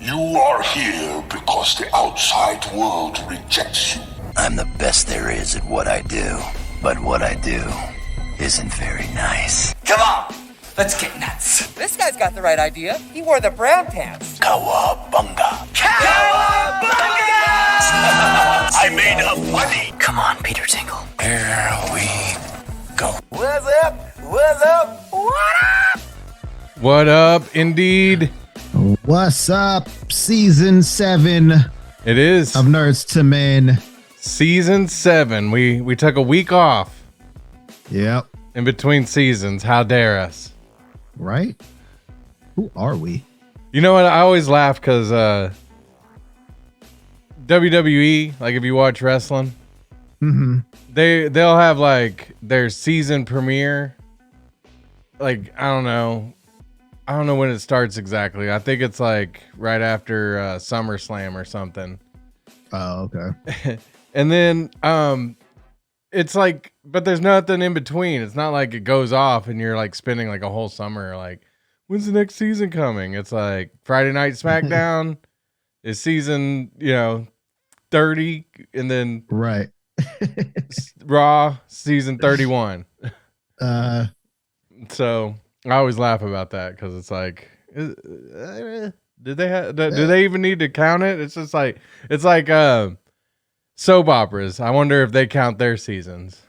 You are here because the outside world rejects you. I'm the best there is at what I do, but what I do isn't very nice. Come on, let's get nuts. This guy's got the right idea. He wore the brown pants. Cowabunga. Cowabunga! I made a funny. Come on, Peter Tingle. Here we go. What's up? What's up? What up? What up, indeed? What's up? Season 7 It is of Nerdz II Men. season 7. We took a week off Yep. in between seasons. How dare us? Right? Who are we? You know what? I always laugh because WWE, like if you watch wrestling, they'll have like their season premiere. Like I don't know when it starts exactly. I think it's like right after SummerSlam or something. Oh, okay. And then it's like, but there's nothing in between. It's not like it goes off and you're like spending like a whole summer like, when's the next season coming? It's like Friday Night SmackDown is season 30, and then Right. Raw season 31. So I always laugh about that because it's like, do they even need to count it? It's just like soap operas. I wonder if they count their seasons.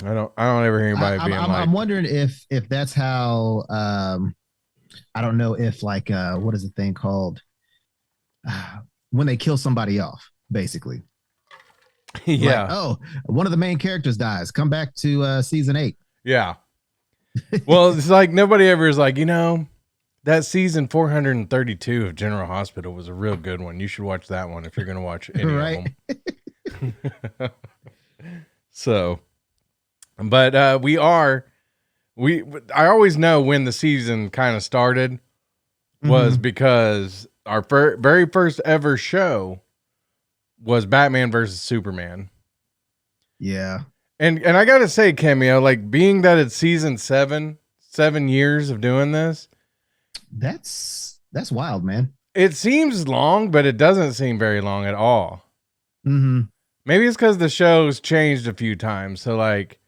I don't ever hear anybody being like. I'm wondering if that's how. I don't know if like what is the thing called when they kill somebody off, basically. Yeah. Like, oh, one of the main characters dies. Come back to season 8. Yeah. Well, it's like nobody ever is like, that season 432 of General Hospital was a real good one. You should watch that one if you're going to watch any Right. of them. So, but I always know when the season kind of started was because our very first ever show was Batman versus Superman. Yeah. And I got to say, Cameo, like being that it's season 7 years of doing this. That's wild, man. It seems long, but it doesn't seem very long at all. Maybe it's because the show's changed a few times. So like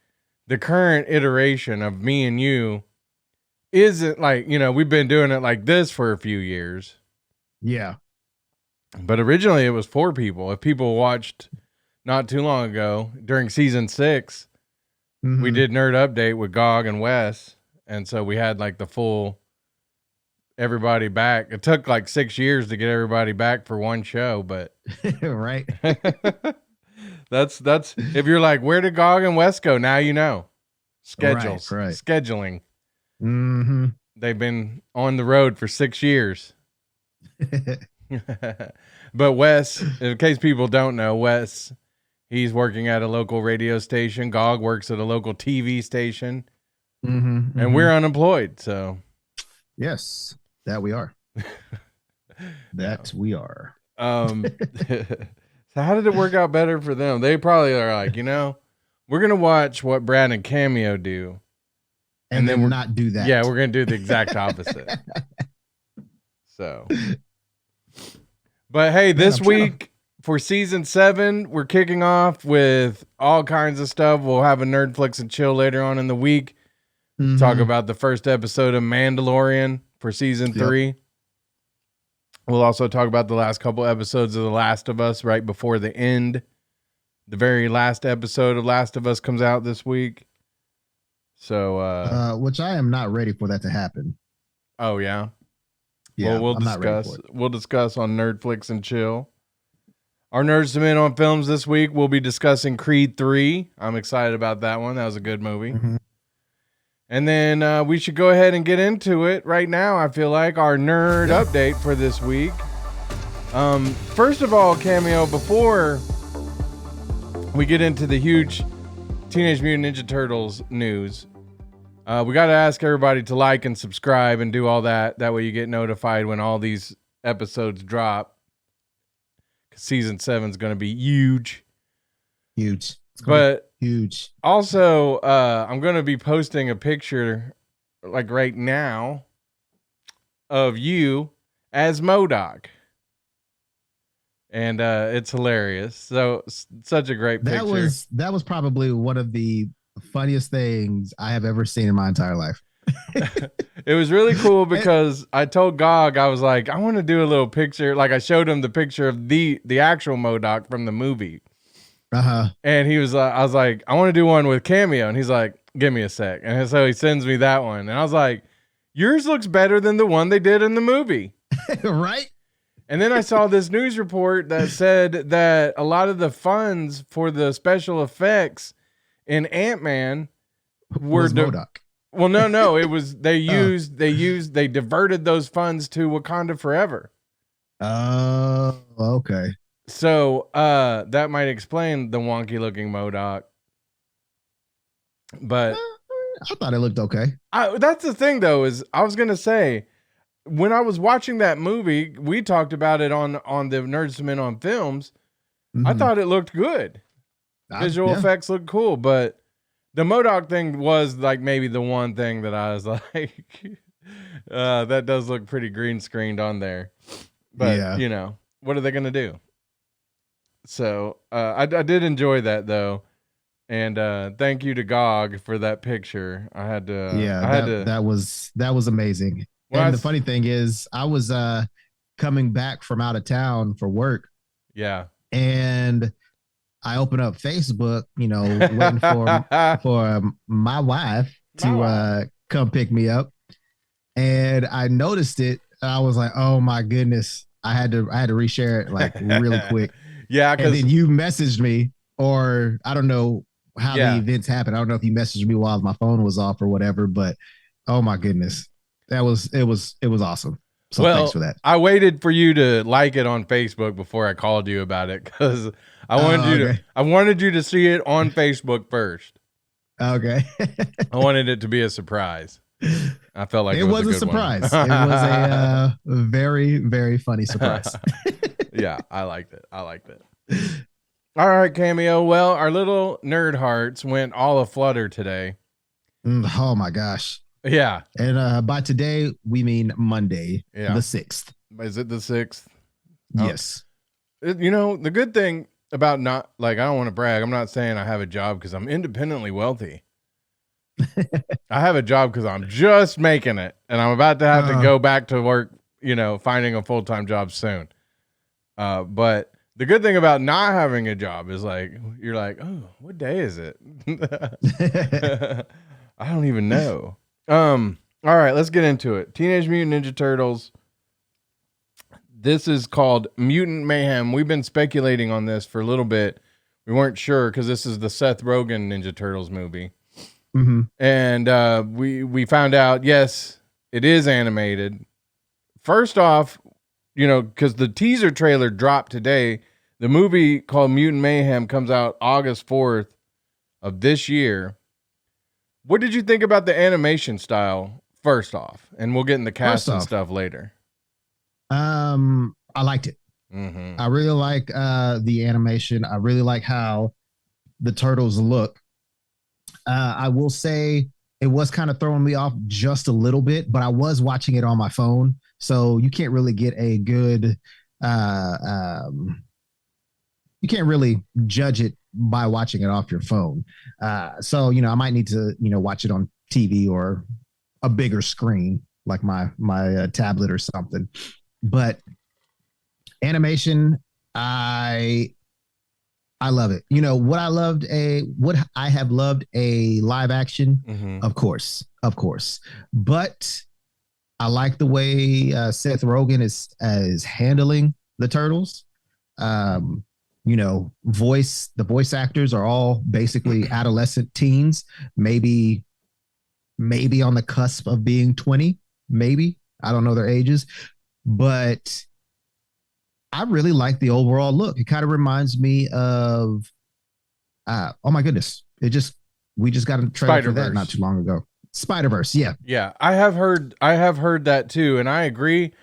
the current iteration of me and you isn't like, we've been doing it like this for a few years. Yeah. But originally it was 4 people. If people watched not too long ago during season 6, we did Nerd Update with Gog and Wes. And so we had like the full everybody back. It took like 6 years to get everybody back for one show, but Right. that's if you're like, where did Gog and Wes go? Now you know. Schedules. Right. Scheduling. Mm-hmm. They've been on the road for 6 years. But Wes, in case people don't know, Wes, he's working at a local radio station. Gog works at a local TV station. And we're unemployed, so. Yes, that we are. We are. So how did it work out better for them? They probably are like, we're going to watch what Brad and Cameo do. And then we're not do that. Yeah, we're going to do the exact opposite. So. But hey, this week for season 7, we're kicking off with all kinds of stuff. We'll have a Nerdflix and chill later on in the week. Talk about the first episode of Mandalorian for season 3. We'll also talk about the last couple episodes of The Last of Us right before the end. The very last episode of Last of Us comes out this week. So, which I am not ready for that to happen. Oh yeah. Yeah, Well, we'll I'm not ready discuss. for it. We'll discuss on Nerdflix and chill. Our Nerdz II Men on films this week. We'll be discussing Creed 3. I'm excited about that one. That was a good movie. And then we should go ahead and get into it right now. I feel like our nerd update for this week. First of all, Cameo, before we get into the huge Teenage Mutant Ninja Turtles news, we got to ask everybody to like and subscribe and do all that. That way you get notified when all these episodes drop. Season 7 is going to be huge. But huge. Also, I'm going to be posting a picture like right now of you as MODOK. And it's hilarious. So such a great picture. That was probably one of the funniest things I have ever seen in my entire life. It was really cool because I told Gog, I was like, I want to do a little picture. Like I showed him the picture of the actual MODOK from the movie. And he was I was like, I want to do one with Cameo. And he's like, give me a sec. And so he sends me that one. And I was like, yours looks better than the one they did in the movie. Right? And then I saw this news report that said that a lot of the funds for the special effects in Ant-Man were MODOK. Well, no, it was they diverted those funds to Wakanda Forever. Oh, okay. So that might explain the wonky looking MODOK. But I thought it looked okay. That's the thing though, is I was gonna say when I was watching that movie, we talked about it on the Nerdz II Men on Films. I thought it looked good. Visual effects looked cool, but the MODOK thing was like maybe the one thing that I was like, that does look pretty green screened on there. But you know, what are they gonna do? So I did enjoy that though, and thank you to Gog for that picture. I had to. That was amazing. Well, and the funny thing is, I was coming back from out of town for work. Yeah, and I open up Facebook, you know, waiting for my wife to come pick me up, and I noticed it. I was like, "Oh my goodness!" I had to reshare it like really quick. Yeah, and then you messaged me, or I don't know how the events happened. I don't know if you messaged me while my phone was off or whatever, but oh my goodness, it was awesome. So thanks for that. I waited for you to like it on Facebook before I called you about it because I wanted you to see it on Facebook first. Okay. I wanted it to be a surprise. I felt like it was a surprise. It was a very, very funny surprise. Yeah, I liked it. All right, Cameo. Well, our little nerd hearts went all aflutter today. Oh my gosh. Yeah. And by today, we mean Monday, the 6th. Is it the 6th? Yes. You know, the good thing about not, like, I don't want to brag. I'm not saying I have a job because I'm independently wealthy. I have a job because I'm just making it. And I'm about to have to go back to work, you know, finding a full-time job soon. But the good thing about not having a job is like, you're like, oh, what day is it? I don't even know. All right, let's get into it. Teenage Mutant Ninja Turtles. This is called Mutant Mayhem. We've been speculating on this for a little bit. We weren't sure because this is the Seth Rogan Ninja Turtles movie. Mm-hmm. And we found out, yes, it is animated. First off, you know, because the teaser trailer dropped today. The movie called Mutant Mayhem comes out August 4th of this year. What did you think about the animation style, first off? And we'll get in the cast and stuff later. I liked it. Mm-hmm. I really like the animation. I really like how the turtles look. I will say it was kind of throwing me off just a little bit, but I was watching it on my phone, so you can't really get a good you can't really judge it by watching it off your phone. So, you know, I might need to, you know, watch it on TV or a bigger screen like my tablet or something. But animation, I love it. You know, what I have loved a live action, of course. But I like the way Seth Rogan is handling the turtles. You know, the voice actors are all basically adolescent teens, maybe on the cusp of being 20, maybe. I don't know their ages, but I really like the overall look. It kind of reminds me of, oh my goodness, we just got a trailer for that not too long ago. Spider-Verse, yeah. Yeah, I have heard that too, and I agree.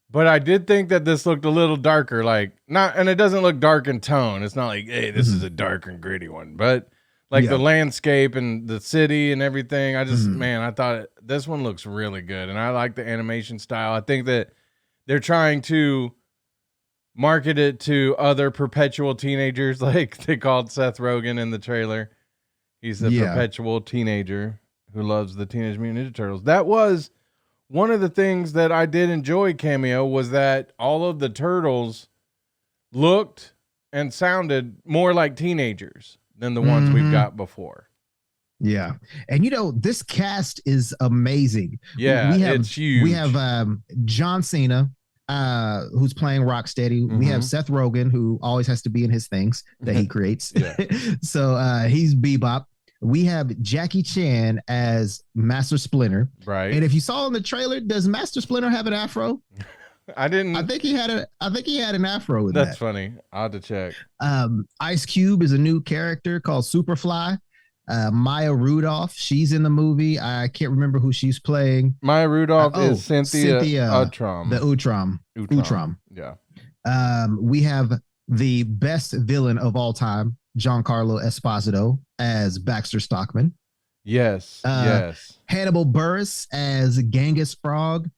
But I did think that this looked a little darker, and it doesn't look dark in tone. It's not like, hey, this is a dark and gritty one, but the landscape and the city and everything. I just, man, I thought this one looks really good, and I like the animation style. I think that they're trying to market it to other perpetual teenagers, like they called Seth Rogan in the trailer. He's a perpetual teenager who loves the Teenage Mutant Ninja Turtles. That was one of the things that I did enjoy, Cameo, was that all of the turtles looked and sounded more like teenagers than the ones we've got before. Yeah. And this cast is amazing. Yeah, it's huge. We have John Cena, who's playing Rocksteady. We have Seth Rogan, who always has to be in his things that he creates. So he's Bebop. We have Jackie Chan as Master Splinter. Right. And if you saw in the trailer, does Master Splinter have an afro? I didn't. I think he had an afro in that. That's funny. I'll have to check. Ice Cube is a new character called Superfly. Maya Rudolph, she's in the movie. I can't remember who she's playing. Maya Rudolph is Cynthia Utrom. The Utrom. Yeah. We have the best villain of all time, Giancarlo Esposito as Baxter Stockman. Yes. Yes. Hannibal Burress as Genghis Frog.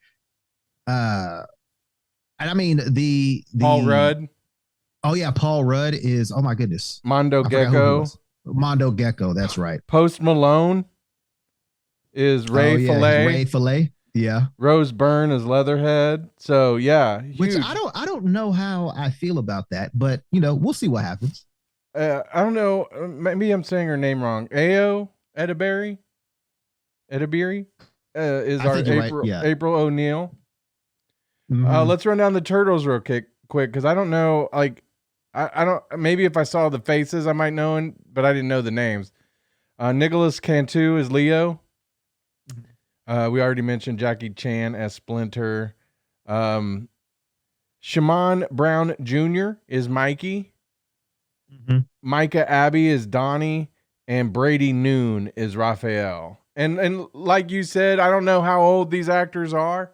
And I mean the Paul Rudd. Oh yeah, Paul Rudd is. Oh my goodness. Mondo Gecko. Mondo Gecko, that's right. Post Malone is Ray Fillet. Ray Fillet, yeah. Rose Byrne is Leatherhead. So yeah, huge. Which I don't know how I feel about that, but we'll see what happens. I don't know. Maybe I'm saying her name wrong. Ayo Edebiri is our April O'Neil. Let's run down the turtles real quick because I don't know. Like, I don't. Maybe if I saw the faces, I might know, but I didn't know the names. Nicholas Cantu is Leo. We already mentioned Jackie Chan as Splinter. Shaman Brown Jr. is Mikey. Micah Abbey is Donnie, and Brady Noon is Raphael. And like you said, I don't know how old these actors are,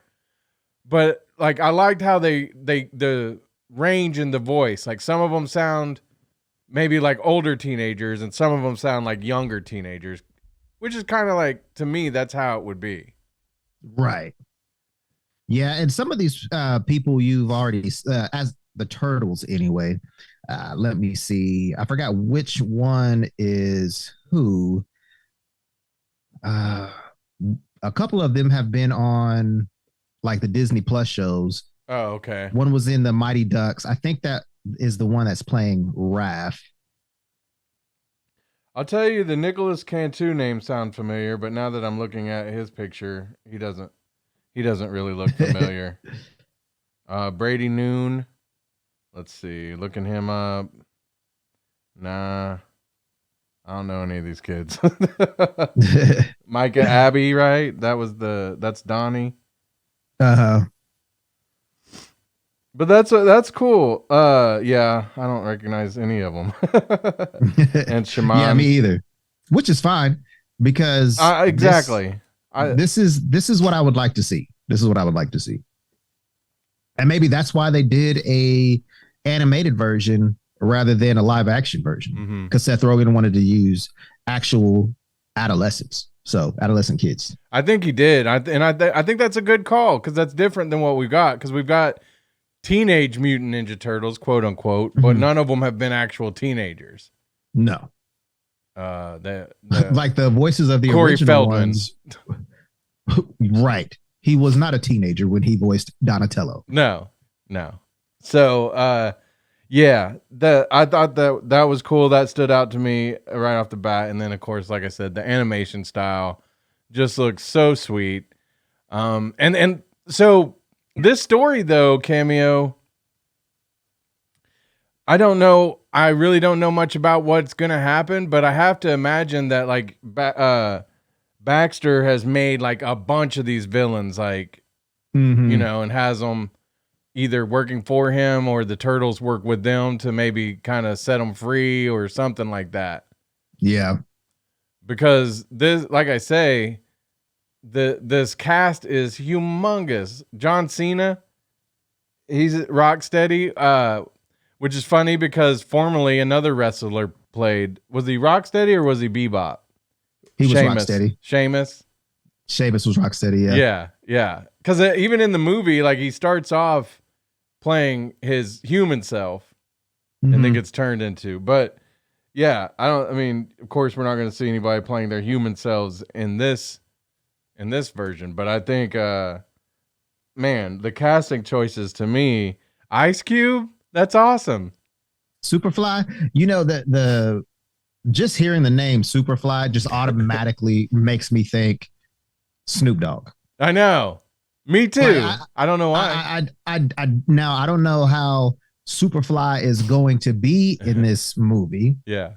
but like I liked how the range in the voice. Like some of them sound maybe like older teenagers, and some of them sound like younger teenagers, which is kind of like, to me, that's how it would be. Right. Yeah, and some of these people you've already as the Turtles anyway. Let me see. I forgot which one is who. A couple of them have been on like the Disney Plus shows. Oh, okay. One was in the Mighty Ducks. I think that is the one that's playing Raph. I'll tell you, the Nicholas Cantu name sound familiar, but now that I'm looking at his picture, he doesn't really look familiar. Brady Noon. Let's see. Looking him up. Nah. I don't know any of these kids. Micah Abbey, right? That's Donnie. Uh-huh. But that's cool. Yeah, I don't recognize any of them. And Shaman. Yeah, me either. Which is fine because exactly. This is what I would like to see. This is what I would like to see. And maybe that's why they did a animated version rather than a live action version, because Seth Rogen wanted to use actual adolescents, so adolescent kids. I think he did. I think that's a good call because that's different than what we've got. Because we've got Teenage Mutant Ninja Turtles, quote unquote, but none of them have been actual teenagers. No. Like the voices of the Corey original Feldman. ones. Right. He was not a teenager when he voiced Donatello. No. So, yeah, I thought that was cool. That stood out to me right off the bat. And then, of course, like I said, the animation style just looks so sweet. And so this story, though, Cameo, I don't know. I really don't know much about what's going to happen, but I have to imagine that, like, Baxter has made, like, a bunch of these villains, like, and has them either working for him or the Turtles work with them to maybe kind of set them free or something like that. Yeah. Because this, like I say, this cast is humongous. John Cena, he's Rocksteady, which is funny because formerly another wrestler played. Was he Rocksteady or was he Bebop? He was Rocksteady. Sheamus was Rocksteady, yeah. Yeah. Because even in the movie, like he starts off playing his human self and then gets turned into. But yeah, I mean, of course, we're not going to see anybody playing their human selves in this version. But I think, man, the casting choices to me, Ice Cube, that's awesome. Superfly, you know that the just hearing the name Superfly just automatically makes me think Snoop Dogg. I know. Me too. I don't know why. Now I don't know how Superfly is going to be in this movie. Yeah.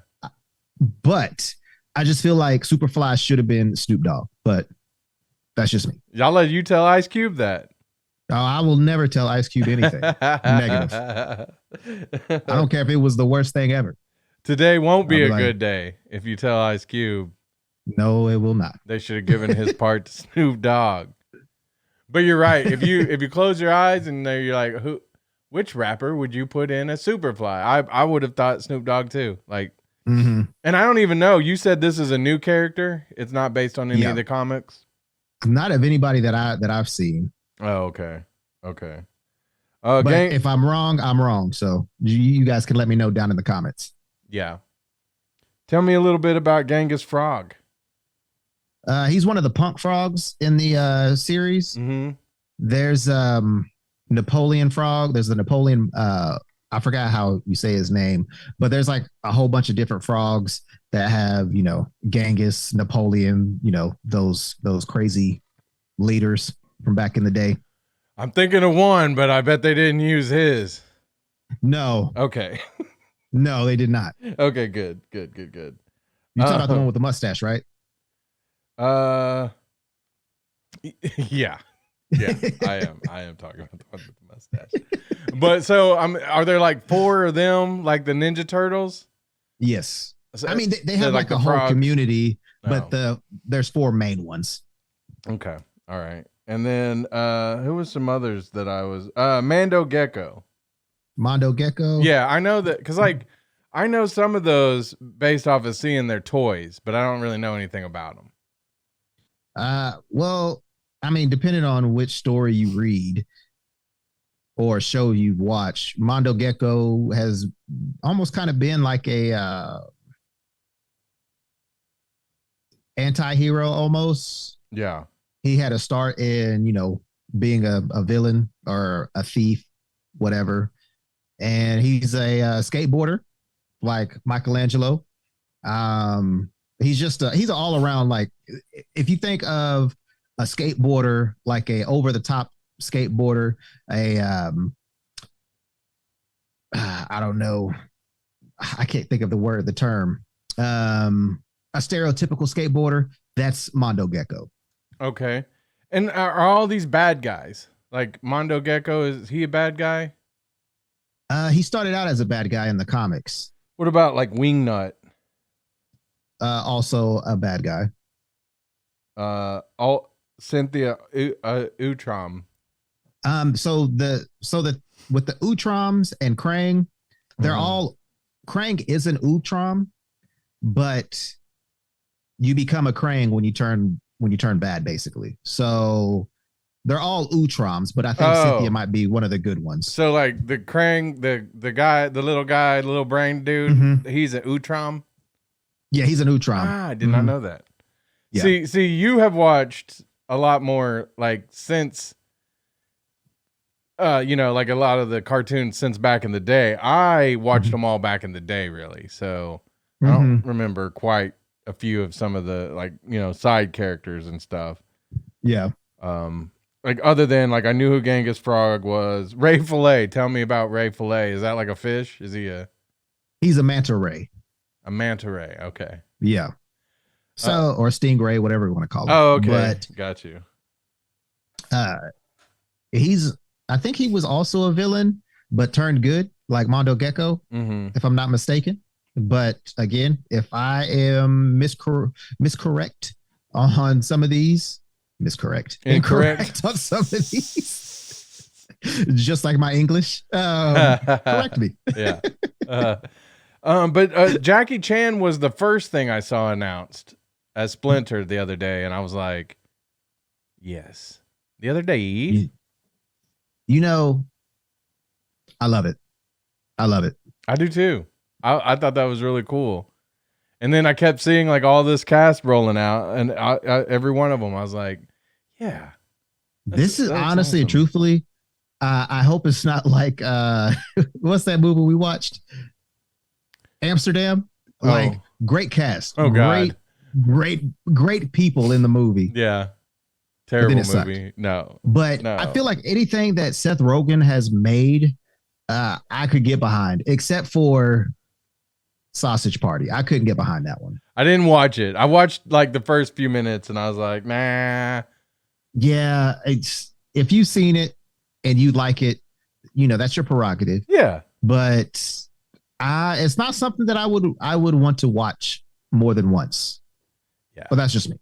But I just feel like Superfly should have been Snoop Dogg. But that's just me. Y'all let you tell Ice Cube that. Oh, I will never tell Ice Cube anything negative. I don't care if it was the worst thing ever. Today won't be a good day if you tell Ice Cube. No, it will not. They should have given his part to Snoop Dogg. But you're right. If you close your eyes and you're like, which rapper would you put in a Superfly? I would have thought Snoop Dogg too. Like, and I don't even know. You said this is a new character. It's not based on any of the comics. Not of anybody that I've seen. Oh, okay. Okay. But if I'm wrong, I'm wrong. So you guys can let me know down in the comments. Yeah. Tell me a little bit about Genghis Frog. He's one of the punk frogs in the series. There's Napoleon Frog. There's the Napoleon. I forgot how you say his name, but there's like a whole bunch of different frogs that have, you know, Genghis, Napoleon, you know, those crazy leaders from back in the day. I'm thinking of one, but I bet they didn't use his. No. Okay. No, they did not. Okay, good. You talking about the one with the mustache, right? Yeah, I am talking about the one with the mustache. But so are there like 4 of them, like the Ninja Turtles? Yes. So, I mean, they have like a whole community, but there's 4 main ones. Okay. All right. And then who was some others that I was Mando Gecko. Mondo Gecko. Yeah, I know that because like I know some of those based off of seeing their toys, but I don't really know anything about them. Well, I mean, depending on which story you read or show you watch, Mondo Gecko has almost kind of been like a anti-hero almost. Yeah. He had a start in, you know, being a villain or a thief, whatever. And he's a skateboarder like Michelangelo. He's just he's an all around, like, if you think of a skateboarder, like a over the top skateboarder, I don't know. I can't think of the term. A stereotypical skateboarder, that's Mondo Gecko. Okay. And are all these bad guys? Like Mondo Gecko, is he a bad guy? He started out as a bad guy in the comics. What about like Wingnut? Also a bad guy. Cynthia Utrom. So with the Utroms and Krang, they're all, Krang is an Utrom, but you become a Krang when you turn bad, basically. So they're all Utroms, but I think Cynthia might be one of the good ones. So like the Krang, the guy, the little brain dude, he's an Utrom. Yeah, he's an Utrom. I did not know that. Yeah. See, you have watched a lot more like since, you know, like a lot of the cartoons since back in the day. I watched them all back in the day, really. So I don't remember quite a few of some of the, like, you know, side characters and stuff. Yeah. Like other than like I knew who Genghis Frog was. Ray Fillet. Tell me about Ray Fillet. Is that like a fish? Is he He's a manta ray. A manta ray. Okay. Yeah. So or stingray, whatever you want to call it. Oh, okay. But got you. I think he was also a villain, but turned good, like Mondo Gecko, if I'm not mistaken. But again, if I am miscorrect on some of these, incorrect on some of these, just like my English, correct me. Yeah. But Jackie Chan was the first thing I saw announced as Splinter the other day, and I was like, yes. the other day. You know, I love it. I love it. I do too. I thought that was really cool. And then I kept seeing like all this cast rolling out, and every one of them, I was like, yeah. This is honestly awesome. and truthfully, I hope it's not like what's that movie we watched? Amsterdam. Like great cast. Oh God. Great people in the movie. Yeah. Terrible movie. Sucked. No. But I feel like anything that Seth Rogen has made, I could get behind, except for Sausage Party. I couldn't get behind that one. I didn't watch it. I watched like the first few minutes and I was like, nah. Yeah, it's if you've seen it and you like it, that's your prerogative. Yeah. But it's not something that I would want to watch more than once. Yeah. But that's just me.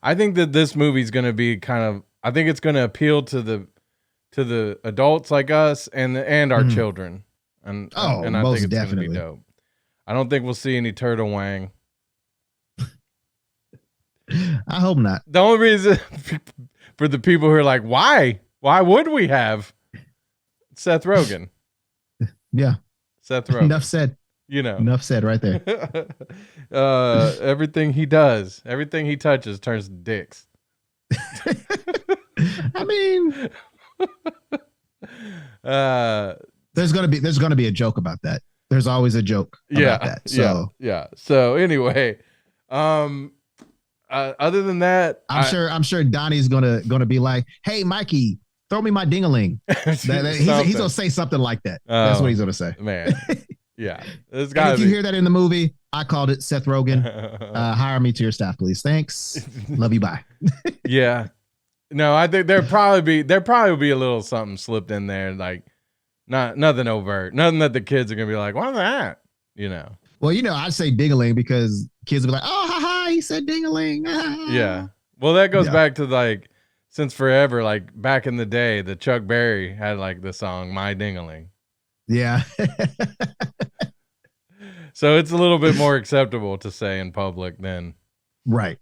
I think that this movie's going to be I think it's going to appeal to the adults like us and our children. And I most think it's definitely going to be dope. I don't think we'll see any turtle wang. I hope not. The only reason for the people who are like, why would we have Seth Rogen? Yeah. Seth Rogen. Enough said. Enough said right there. Everything he does, everything he touches turns to dicks. I mean, there's gonna be a joke about that. There's always a joke about that. So yeah. So anyway, other than that, I'm sure Donnie's gonna be like, "Hey, Mikey, throw me my ding-a-ling." He's gonna say something like that. That's what he's gonna say. Man, yeah. If you hear that in the movie, I called it. Seth Rogen. Hire me to your staff, please. Thanks. Love you. Bye. Yeah. No, I think there probably be a little something slipped in there, like nothing overt, nothing that the kids are gonna be like, "What's that?" Well, I say ding-a-ling because kids will be like, "Oh, ha ha, he said ding-a-ling." Yeah. Well, that goes back to like since forever, like back in the day, the Chuck Berry had like the song "My Ding-a-ling." Yeah. So it's a little bit more acceptable to say in public than right.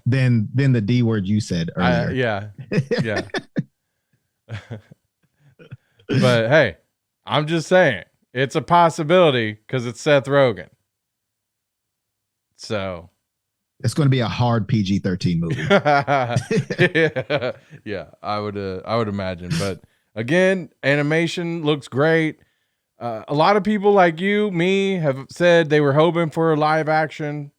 Than the D word you said earlier. Yeah. But hey, I'm just saying it's a possibility because it's Seth Rogen. So it's going to be a hard PG-13 movie. Yeah, I would imagine. But again, animation looks great. A lot of people like me have said they were hoping for a live action,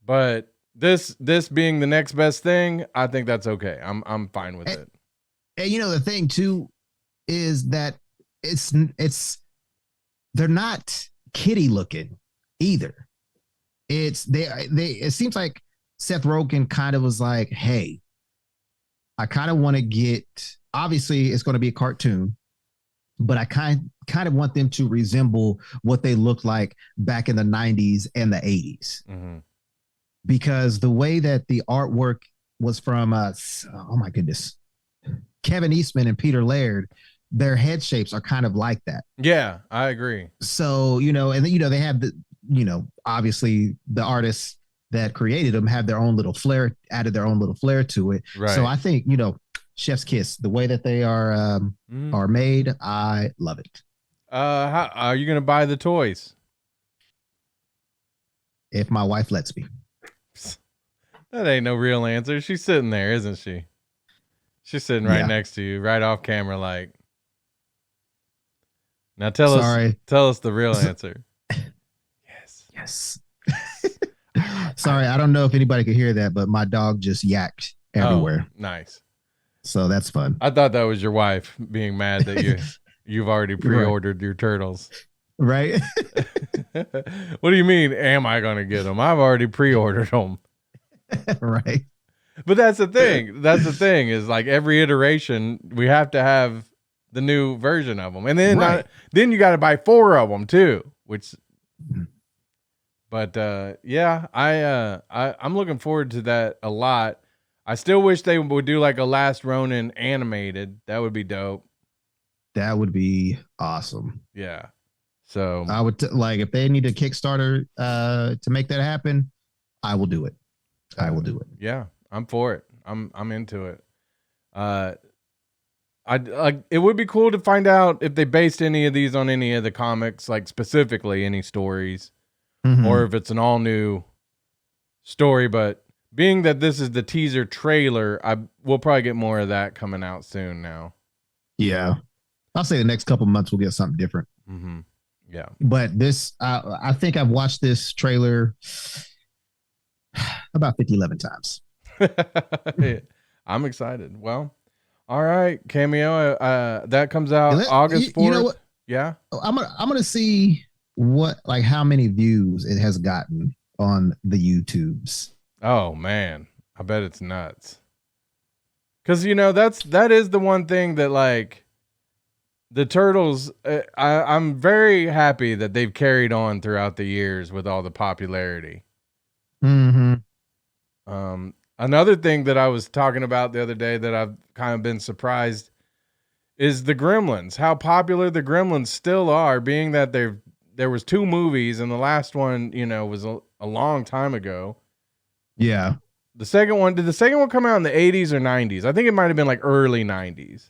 but this being the next best thing, I think that's okay. I'm fine with it. And the thing too is that they're not kiddie looking either. It seems like Seth Rogen kind of was like, hey, I kind of want to get, obviously it's going to be a cartoon, but I kind of want them to resemble what they looked like back in the 90s and the 80s. Mm-hmm. Because the way that the artwork was from, oh my goodness, Kevin Eastman and Peter Laird, their head shapes are kind of like that. Yeah, I agree. So, and then, they have the, obviously the artists that created them have their own little flair, added their own little flair to it. Right. So I think, chef's kiss, the way that they are made, I love it. How are you going to buy the toys? If my wife lets me. That ain't no real answer. She's sitting there, isn't she? She's sitting right next to you, right off camera, like. Now tell us the real answer. Yes. Sorry, I don't know if anybody could hear that, but my dog just yacked everywhere. Oh, nice. So that's fun. I thought that was your wife being mad that you've already pre-ordered your turtles. Right. What do you mean, am I going to get them? I've already pre-ordered them. Right. But that's the thing. That's the thing is like every iteration, we have to have the new version of them. And then, then you got to buy 4 of them too, which, but yeah, I'm looking forward to that a lot. I still wish they would do like a Last Ronin animated. That would be dope. That would be awesome. Yeah. So I would like if they need a Kickstarter to make that happen, I will do it. I will do it. Yeah, I'm for it. I'm into it. It would be cool to find out if they based any of these on any of the comics, like specifically any stories, or if it's an all new story. But being that this is the teaser trailer, we'll probably get more of that coming out soon now. Yeah. I'll say the next couple months we'll get something different. Yeah. But this, I think I've watched this trailer about 11 times. I'm excited. Well, all right, Cameo. That comes out August 4th. You know what? Yeah. I'm gonna see how many views it has gotten on the YouTubes. Oh man, I bet it's nuts. Because that is the one thing that like the Turtles. I'm very happy that they've carried on throughout the years with all the popularity. Another thing that I was talking about the other day that I've kind of been surprised is the Gremlins. How popular the Gremlins still are, being that there was 2 movies and the last one, was a long time ago. Yeah. Did the second one come out in the 80s or 90s? I think it might have been like early 90s.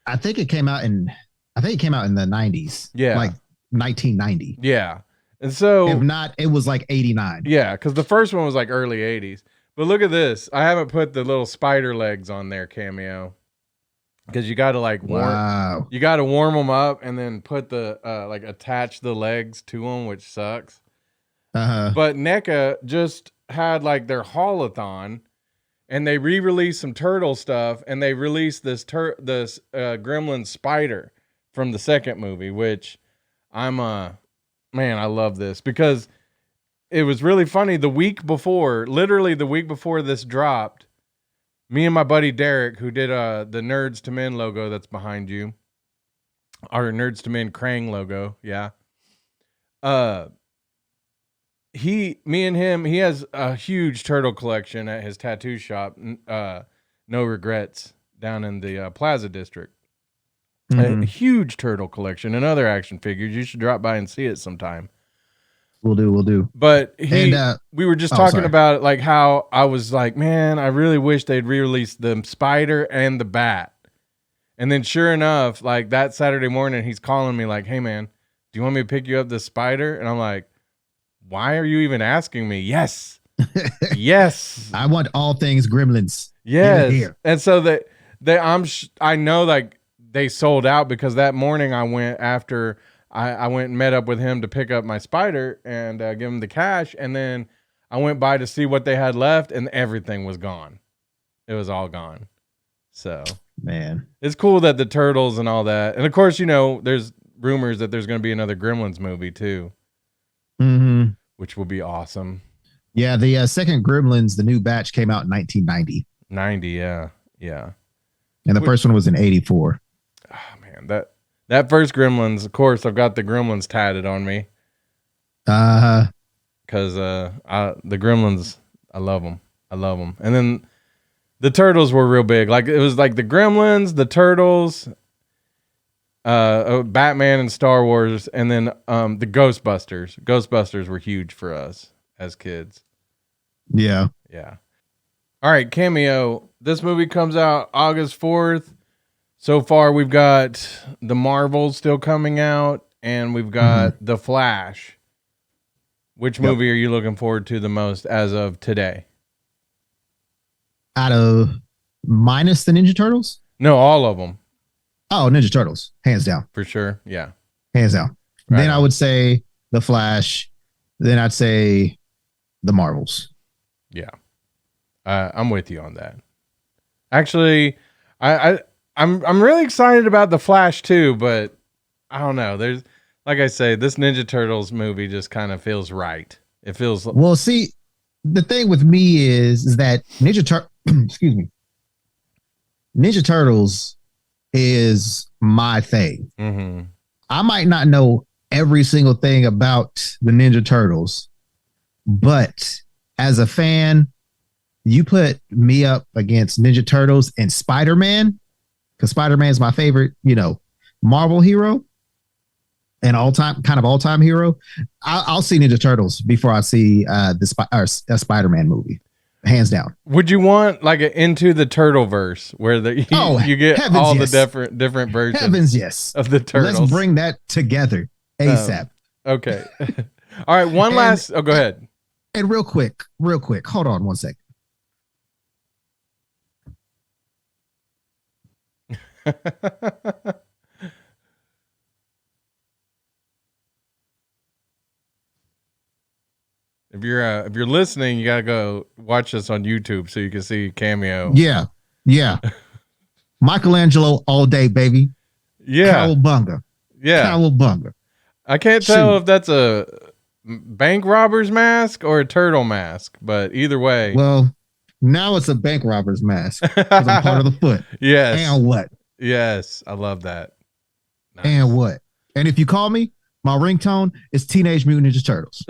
I think it came out in the 90s. Yeah. Like 1990. Yeah. And so if not, it was like 89. Yeah, because the first one was like early 80s. But look at this. I haven't put the little spider legs on there, Cameo. Because you got to like you got to warm them up and then put the attach the legs to them, which sucks. But NECA just had like their haulathon, and they re-released some turtle stuff, and they released this gremlin spider from the second movie, which man, I love this because it was really funny. Literally the week before this dropped, me and my buddy Derek, who did the Nerdz II Men logo that's behind you, our Nerdz II Men Krang logo, yeah. He has a huge turtle collection at his tattoo shop, No Regrets, down in the Plaza District. A huge turtle collection and other action figures. You should drop by and see it sometime. We'll do. But we were just talking about it, like how I was like, man, I really wish they'd re-release the spider and the bat. And then sure enough, like that Saturday morning, he's calling me like, hey man, do you want me to pick you up the spider? And I'm like, why are you even asking me? Yes. Yes. I want all things Gremlins. Yes. Here. And so I know like they sold out because that morning I went and met up with him to pick up my spider and give him the cash. And then I went by to see what they had left and everything was gone. It was all gone. So, man, it's cool that the Turtles and all that. And of course, there's rumors that there's going to be another Gremlins movie too, which will be awesome. Yeah. The second Gremlins, the new batch came out in 1990. 90. Yeah. Yeah. And the first one was in 84. Oh man, that first Gremlins, of course, I've got the Gremlins tatted on me. Because the Gremlins, I love them. And then the Turtles were real big. Like it was like the Gremlins, the Turtles, Batman and Star Wars, and then the Ghostbusters. Ghostbusters were huge for us as kids. Yeah. Yeah. All right, Cameo. This movie comes out August 4th. So far, we've got the Marvels still coming out, and we've got The Flash. Which movie are you looking forward to the most as of today? Out of minus the Ninja Turtles? No, all of them. Oh, Ninja Turtles. Hands down. For sure. Yeah. Hands down. Right then on. I would say The Flash. Then I'd say the Marvels. Yeah. I'm with you on that. Actually, I'm really excited about The Flash too, but I don't know. There's, like I say, this Ninja Turtles movie just kind of feels right. It feels well. See, the thing with me is that Ninja Turtles is my thing. I might not know every single thing about the Ninja Turtles, but as a fan, you put me up against Ninja Turtles and Spider-Man, because Spider-Man is my favorite, Marvel hero and all-time hero. I'll see Ninja Turtles before I see a Spider-Man movie. hands down. Would you want like an Into the Turtleverse where you get heavens, all yes. the different versions Heavens, yes. of the turtles? Let's bring that together ASAP. Okay. All right. One last. Oh, go ahead. And real quick. Hold on one second. If you're listening, you gotta go watch this on YouTube so you can see Cameo. Yeah. Michelangelo all day, baby. Yeah. Cowabunga. Yeah. Cowabunga. I can't tell if that's a bank robber's mask or a turtle mask, but either way. Well, now it's a bank robber's mask because I'm part of the foot. Yes. And what? Yes. I love that. Nice. And what? And if you call me, my ringtone is Teenage Mutant Ninja Turtles.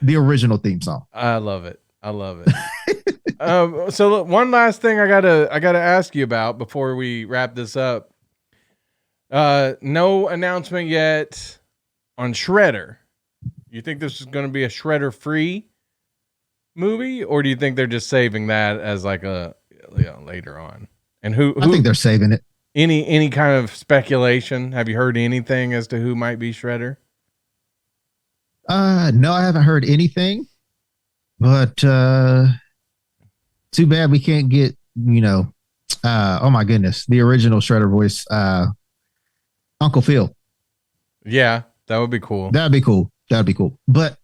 The original theme song. I love it. So look, one last thing I gotta ask you about before we wrap this up. No announcement yet on Shredder. You think this is going to be a Shredder free movie, or do you think they're just saving that as like a later on? And who I think they're saving it. Any kind of speculation? Have you heard anything as to who might be Shredder? No, I haven't heard anything. But too bad we can't get, oh my goodness, the original Shredder voice, Uncle Phil. Yeah, that would be cool. That'd be cool. But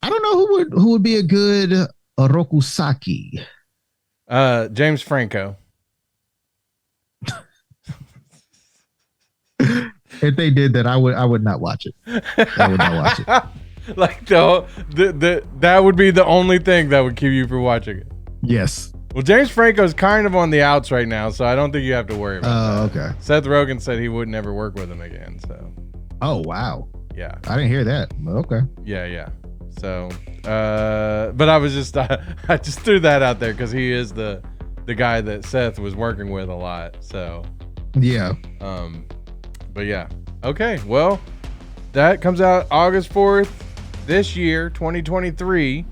I don't know who would be a good Rokusaki. James Franco. If they did that, I would not watch it. I would not watch it. Like that would be the only thing that would keep you from watching it. Yes. Well, James Franco's kind of on the outs right now, so I don't think you have to worry about that. Okay. Seth Rogan said he would never work with him again, so. Oh, wow. Yeah. I didn't hear that. Okay. Yeah. So, but I was just, I just threw that out there because he is the guy that Seth was working with a lot, so. Yeah. But yeah. Okay, well, that comes out August 4th this year, 2023.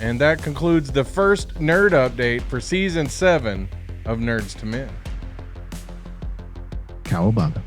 And that concludes the first nerd update for season 7 of Nerdz II Men. Cowabunga.